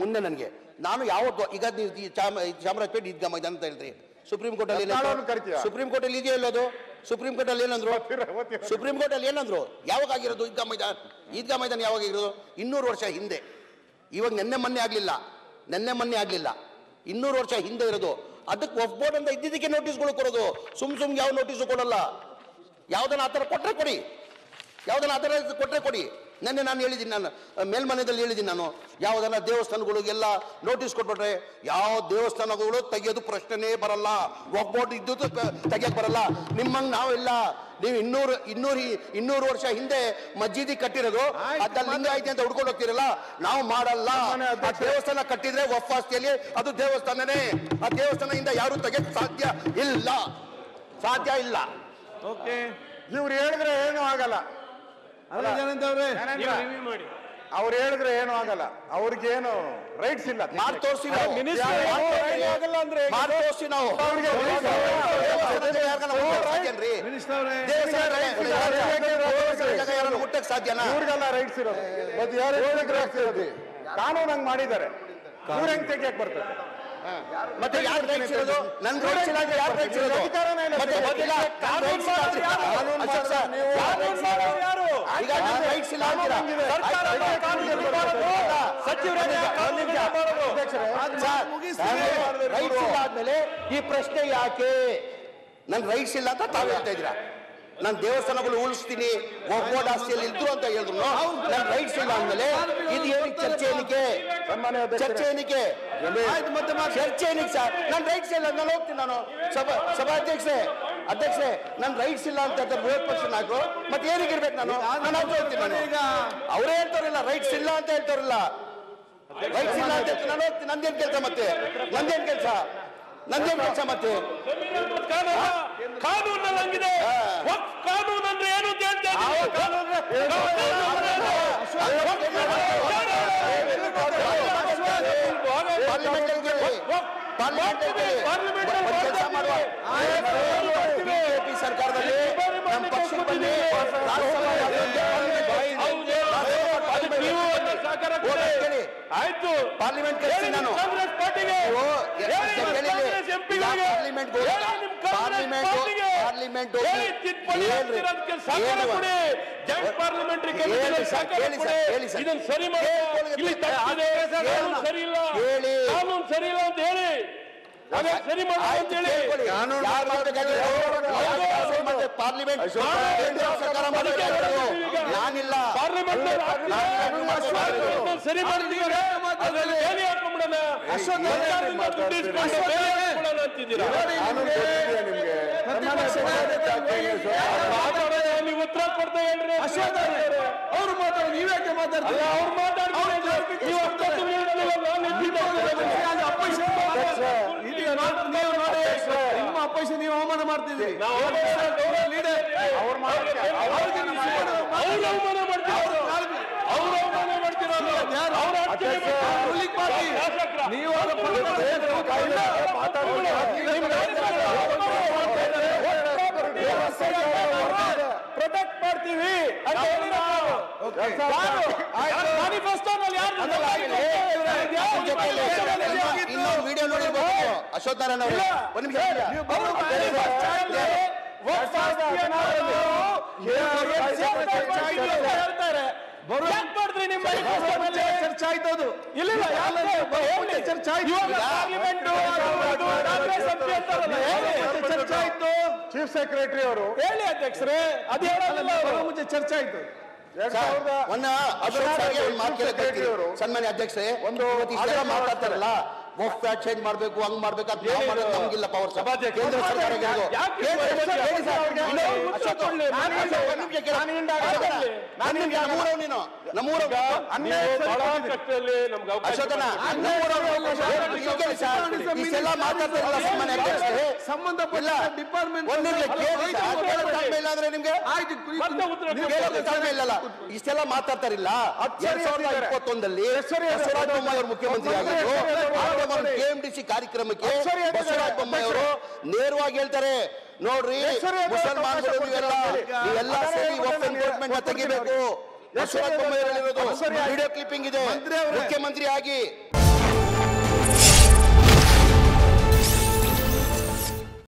ಮುಂದೆ ನನಗೆ ನಾನು ಯಾವತ್ತು ಈಗ ನೀವು ಚಾಮರಾಜಪೇಟೆ ಈದ್ಗಾ ಮೈದಾನ ಅಂತ ಹೇಳ್ರಿ, ಸುಪ್ರೀಂ ಕೋರ್ಟ್ ಅಲ್ಲಿ ಸುಪ್ರೀಂ ಕೋರ್ಟ್ ಅಲ್ಲಿ ಇದೆಯಲ್ಲ ಅದು, ಸುಪ್ರೀಂ ಕೋರ್ಟ್ ಅಲ್ಲಿ ಏನಂದ್ರು, ಸುಪ್ರೀಂ ಕೋರ್ಟ್ ಅಲ್ಲಿ ಏನಂದ್ರು, ಯಾವಾಗ ಆಗಿರೋದು ಈದ್ಗಾ ಮೈದಾನ ಯಾವಾಗ ಆಗಿರೋದು? 200 ವರ್ಷ ಹಿಂದೆ. ಇವಾಗ ನೆನ್ನೆ ಮೊನ್ನೆ ಆಗ್ಲಿಲ್ಲ, 200 ವರ್ಷ ಹಿಂದೆ ಇರೋದು. ಅದಕ್ಕೆ ವಕ್ಫ್ ಬೋರ್ಡ್ ಅಂತ ಇದ್ದಿದ್ದಕ್ಕೆ ನೋಟಿಸ್ಗಳು ಕೊಡೋದು, ಸುಮ್ ಯಾವ ನೋಟಿಸು ಕೊಡಲ್ಲ. ಯಾವ್ದನ್ನ ಆ ಥರ ಕೊಟ್ಟರೆ ಕೊಡಿ, ನೆನ್ನೆ ನಾನು ಹೇಳಿದ್ದೀನಿ, ನಾನು ಮೇಲ್ಮನೆಯಲ್ಲಿ ಹೇಳಿದ್ದೀನಿ, ನಾನು ಯಾವುದನ್ನ ದೇವಸ್ಥಾನಗಳಿಗೆಲ್ಲ ನೋಟಿಸ್ ಕೊಟ್ಬಿಟ್ರೆ ಯಾವ ದೇವಸ್ಥಾನಗಳು ತೆಗೆಯೋದು ಪ್ರಶ್ನೆನೇ ಬರಲ್ಲ, ವಕ್ಫ್ ಬೋರ್ಡ್ ಇದ್ದದ್ದು ತೆಗಿಯಕ್ಕೆ ಬರಲ್ಲ. ನಿಮ್ಮಂಗೆ ನಾವೆಲ್ಲ ನೀವು 200 ವರ್ಷ ಹಿಂದೆ ಮಸ್ಜಿದಿ ಕಟ್ಟಿರೋದು ಅದ್ರಲ್ಲಿ ಲಿಂಗ ಐತೆ ಅಂತ ಹುಡ್ಕೊಂಡು ಹೋಗ್ತಿರಲ್ಲ, ನಾವು ಮಾಡಲ್ಲ. ಆ ದೇವಸ್ಥಾನ ಕಟ್ಟಿದ್ರೆ ವಕ್ಫ್ ಆಸ್ತಿಯಲ್ಲಿ ಅದು ದೇವಸ್ಥಾನನೇ, ಆ ದೇವಸ್ಥಾನದಿಂದ ಯಾರು ತೆಗೆಯಕ್ಕೆ ಸಾಧ್ಯ ಇಲ್ಲ. ಓಕೆ, ಇವ್ರು ಹೇಳಿದ್ರೆ ಏನು ಆಗಲ್ಲ, ಅವ್ರು ಹೇಳಿದ್ರೆ ಏನು ಆಗಲ್ಲ, ಅವ್ರಿಗೇನು ರೈಟ್ಸ್ ಇಲ್ಲ. ಮಾಡಿ ತೋರಿಸಿ ನಾವು, ಮುಟ್ಟಕ್ಕೆ ಸಾಧ್ಯನಾ? ಇವ್ರಿಗೆಲ್ಲ ರೈಟ್ಸ್ ಇರೋದು, ಮತ್ತೆ ಯಾರು ಹೇಳಿದ್ರೆ ಕಾನೂನು ಹಂಗ್ ಮಾಡಿದ್ದಾರೆ, ಇವ್ರು ಹೆಂಗ್ ತೆಗಿಯಕ್ ಬರ್ತದೆ? ಮತ್ತೆ ಯಾರು ರೈಟ್ಸ್ ಇರೋದು? ನನ್ ರೈಟ್ಸ್ ಇಲ್ಲ, ಯಾರು ರೈಟ್ಸ್ ಇರೋದು? ಈಗ ನನ್ನ ರೈಟ್ಸ್ ಇಲ್ಲ ಅಂತೀರಾ? ರೈಟ್ಸ್ ಇಲ್ಲ ಆದ್ಮೇಲೆ ಈ ಪ್ರಶ್ನೆ ಯಾಕೆ? ನನ್ ರೈಟ್ಸ್ ಇಲ್ಲ ಅಂತ ತಾವು ಹೇಳ್ತಾ ಇದ್ದೀರಾ. ನಾನು ದೇವಸ್ಥಾನಗಳು ಉಳಿಸ್ತೀನಿ, ವಕ್ಫ್ ಬೋರ್ಡ್ ಆಸ್ತಿಯಲ್ಲಿ ಇದ್ರು ಅಂತ ಹೇಳಿದ್ರು. ನನ್ನ ರೈಟ್ಸ್ ಇಲ್ಲ ಅಂದ್ಮೇಲೆ ಇದು ಏನಕ್ಕೆ ಚರ್ಚೆ ಏನಕ್ಕೆ ಸರ್? ನನ್ನ ರೈಟ್ಸ್ ಇಲ್ಲ, ನಾನು ಹೋಗ್ತೀನಿ. ನಾನು ಸಭಾಧ್ಯಕ್ಷೆ ನನ್ನ ರೈಟ್ಸ್ ಇಲ್ಲ ಅಂತ ವಿರೋಧ ಪಕ್ಷ ನಾಯಕರು ಮತ್ತೆ ಏನಕ್ಕೆ ಇರ್ಬೇಕು? ನಾನು ಹೋಗ್ತೀನಿ. ನಾನು ಅವರೇ ಹೇಳ್ತಾರಲ್ಲ ರೈಟ್ಸ್ ಇಲ್ಲ ಅಂತ ಹೇಳ್ತಾರಲ್ಲ, ರೈಟ್ಸ್ ಇಲ್ಲ ಅಂತ ನಾನು ಹೋಗ್ತೀನಿ. ನಂದೇನ್ ಕೆಲಸ ಮತ್ತೆ? ನಂದೇನ್ ಕೆಲಸ ಮತ್ತೆ? ಕಾನೂನಲ್ಲಿದೆ, ಕಾನೂನು ಅಂದ್ರೆ ಏನು ಅಂತ ಹೇಳ್ತಾ ಬಿಜೆಪಿ ಸರ್ಕಾರದಲ್ಲಿ ನಮ್ಮ ಪಕ್ಷಕ್ಕೆ ಬನ್ನಿ, ಆಯ್ತು, ಪಾರ್ಲಿಮೆಂಟ್ ಕಳಿಸಿ. ನಾನು ಕಾಂಗ್ರೆಸ್ ಪಾರ್ಟಿಗೆ ಸರಿ ಮಾಡಿ, ಸರಿ ಇಲ್ಲ, ಕಾನೂನು ಸರಿ ಇಲ್ಲ ಅಂತ ಹೇಳಿ ಸರಿ ಮಾಡಿ ಅಂತ ಹೇಳಿ ಪಾರ್ಲಿಮೆಂಟ್ ನಾನಿಲ್ಲ. ಸರಿ ಮಾಡಿದ್ದೀರಾ, ಅದರಲ್ಲಿ ಬೇಲಿ ಹಾಕೊಂಡ್ಬಿಡೋಣ, ಅಂತಿದ್ದೀರಾ? ನೀವು ಉತ್ತರ ಕೊಡ್ತಾ ಹೇಳ್ರಿ. ಅವ್ರು ಮಾತಾಡಿ, ನೀವ್ಯಾಕೆ ಮಾತಾಡ್ತೀರ? ಅವ್ರು ಮಾತಾಡ್ತಾರೆ, ನಿಮ್ಮ ಅಪೇಕ್ಷೆ ನೀವು ಅವಮಾನ ಮಾಡ್ತಿದ್ದೀರಿ. ಅವ್ರು ಅವಮಾನ ಮಾಡ್ತಿರೋದು, ನೀವು ಪ್ರೊಟೆಕ್ಟ್ ಮಾಡ್ತೀವಿ. ಇನ್ನೊಂದು ವಿಡಿಯೋ ನೋಡಿರ್ಬೋದು ಅಶೋಕ್ ನಾರಾಯಣ ಅವರು. ಒಂದು ನಿಮಿಷ ಹೇಳ್ತಾರೆ, ಚರ್ಚೆ ಆಯ್ತದು ಇಲ್ಲ, ಚರ್ಚೆ ಆಯ್ತು. ಚೀಫ್ ಸೆಕ್ರೆಟರಿ ಅವರು ಹೇಳಿ ಅಧ್ಯಕ್ಷರೇ, ಅದು ಮುಂಚೆ ಚರ್ಚೆ ಆಯ್ತು. ಸನ್ಮಾನ್ಯ ಅಧ್ಯಕ್ಷರೇ, ಒಂದು ಮಾತಾಡ್ತಾರಲ್ಲ ವಕ್ಫ್ ಆಕ್ಟ್ ಚೇಂಜ್ ಮಾಡಬೇಕು, ಹಂಗ್ ಮಾಡ್ಬೇಕು ಅಂತ ನಮ್ಗಿಲ್ಲ ಪವರ್. ಕೇಂದ್ರ ಸರ್ಕಾರ ಇಷ್ಟೆಲ್ಲ ಮಾತಾಡ್ತಾರಲ್ಲ ಸನ್ಮಾನ್ಯ ಅಧ್ಯಕ್ಷರೇ, ಸಂಬಂಧಪಟ್ಟ ಡಿಪಾರ್ಟ್ಮೆಂಟ್ ಅಂದ್ರೆ ನಿಮ್ಗೆ ಇಲ್ಲಲ್ಲ, ಇಷ್ಟೆಲ್ಲ ಮಾತಾಡ್ತಾರಿಲ್ಲ. 2021 ಬಸವರಾಜ ಬೊಮ್ಮಾಯಿ ಅವರು ಮುಖ್ಯಮಂತ್ರಿ ಆಗಿದ್ರು. KMDC ಕಾರ್ಯಕ್ರಮಕ್ಕೆ ಬಸವರಾಜ ಬೊಮ್ಮಾಯಿ ಅವರು ನೇರವಾಗಿ ಹೇಳ್ತಾರೆ, ನೋಡ್ರಿ ಮುಸಲ್ಮಾನರು ನೀವೆಲ್ಲ ಸೇರಿ ವಕ್ಫ್ ಎನ್ಫೋರ್ಸ್ಮೆಂಟ್ ತೆಗಿಬೇಕು. ಬಸವರಾಜ ಬೊಮ್ಮಾಯಿ ಹೇಳಿರೋದು ವಿಡಿಯೋ ಕ್ಲಿಪ್ಪಿಂಗ್ ಇದೆ ಮುಖ್ಯಮಂತ್ರಿ ಆಗಿ.